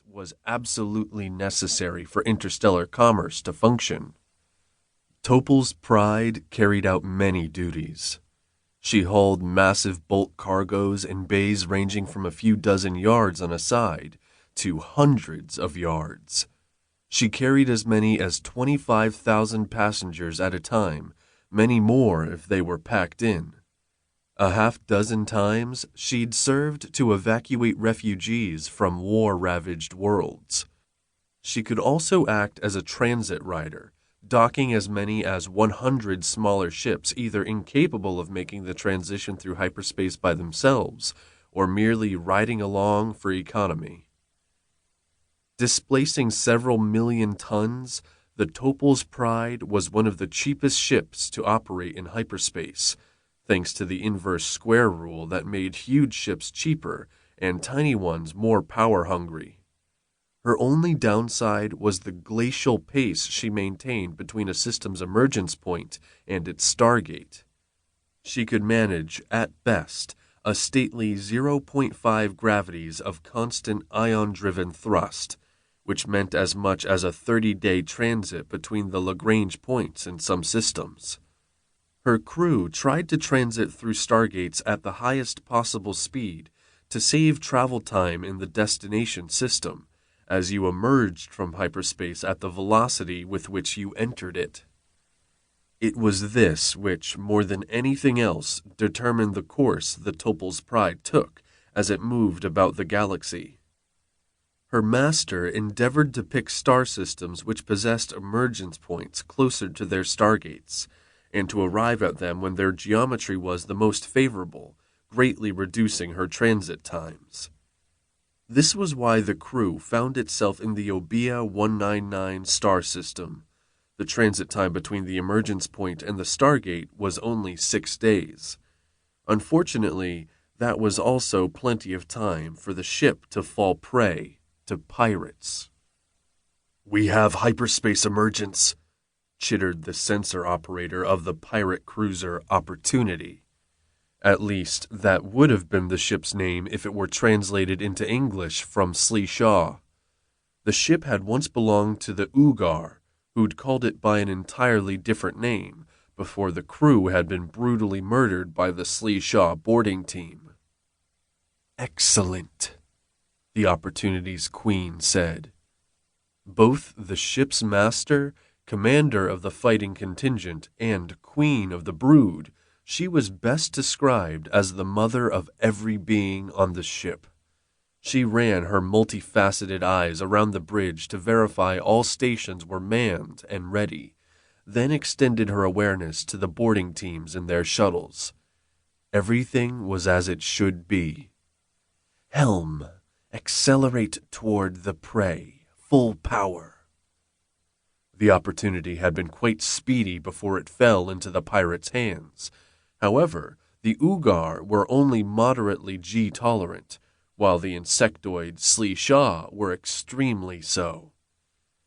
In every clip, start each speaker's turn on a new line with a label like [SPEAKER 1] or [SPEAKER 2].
[SPEAKER 1] was absolutely necessary for interstellar commerce to function. Topol's Pride carried out many duties. She hauled massive bulk cargoes in bays ranging from a few dozen yards on a side to hundreds of yards. She carried as many as 25,000 passengers at a time, many more if they were packed in. A half-dozen times, she'd served to evacuate refugees from war-ravaged worlds. She could also act as a transit rider, docking as many as 100 smaller ships either incapable of making the transition through hyperspace by themselves or merely riding along for economy. Displacing several million tons, the Topol's Pride was one of the cheapest ships to operate in hyperspace, thanks to the inverse square rule that made huge ships cheaper and tiny ones more power-hungry. Her only downside was the glacial pace she maintained between a system's emergence point and its stargate. She could manage, at best, a stately 0.5 gravities of constant ion-driven thrust, which meant as much as a 30-day transit between the Lagrange points in some systems. Her crew tried to transit through stargates at the highest possible speed to save travel time in the destination system, as you emerged from hyperspace at the velocity with which you entered it. It was this which, more than anything else, determined the course the Topol's Pride took as it moved about the galaxy. Her master endeavored to pick star systems which possessed emergence points closer to their stargates, and to arrive at them when their geometry was the most favorable, greatly reducing her transit times. This was why the crew found itself in the Obia 199 star system. The transit time between the emergence point and the stargate was only 6 days. Unfortunately, that was also plenty of time for the ship to fall prey to pirates. "We have hyperspace emergence," chittered the sensor operator of the pirate cruiser Opportunity. At least, that would have been the ship's name if it were translated into English from Slee Shaw. The ship had once belonged to the Ugar, who'd called it by an entirely different name before the crew had been brutally murdered by the Slee Shaw boarding team. "Excellent," the Opportunity's queen said. Both the ship's master, commander of the fighting contingent, and queen of the brood, she was best described as the mother of every being on the ship. She ran her multifaceted eyes around the bridge to verify all stations were manned and ready, then extended her awareness to the boarding teams in their shuttles. Everything was as it should be. "Helm, accelerate toward the prey, full power." The Opportunity had been quite speedy before it fell into the pirates' hands. However, the Ugar were only moderately G-tolerant, while the insectoid Slee Shaw were extremely so.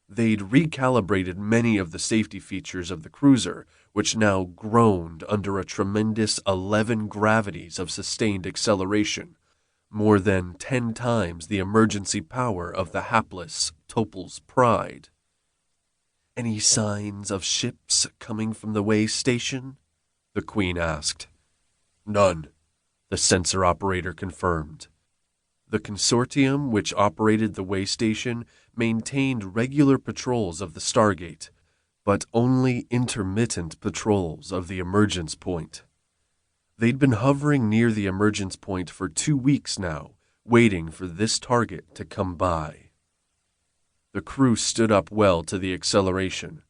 [SPEAKER 1] They'd recalibrated many of the safety features of the cruiser, which now groaned under a tremendous 11 gravities of sustained acceleration, more than 10 times the emergency power of the hapless Topol's Pride. "Any signs of ships coming from the way station?" the Queen asked. "None," the sensor operator confirmed. The consortium which operated the way station maintained regular patrols of the Stargate, but only intermittent patrols of the emergence point. They'd been hovering near the emergence point for 2 weeks now, waiting for this target to come by. The crew stood up well to the acceleration.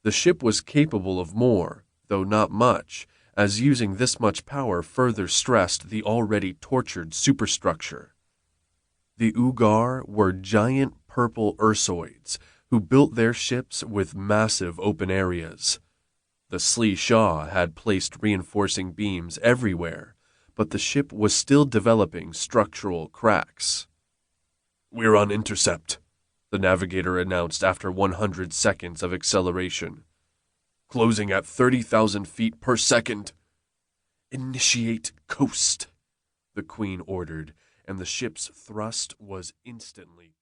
[SPEAKER 1] The ship was capable of more, though not much, as using this much power further stressed the already tortured superstructure. The Ugar were giant purple Ursoids who built their ships with massive open areas. The Slee Shaw had placed reinforcing beams everywhere, but the ship was still developing structural cracks. "We're on intercept," the navigator announced after 100 seconds of acceleration. "Closing at 30,000 feet per second." "Initiate coast," the Queen ordered, and the ship's thrust was instantly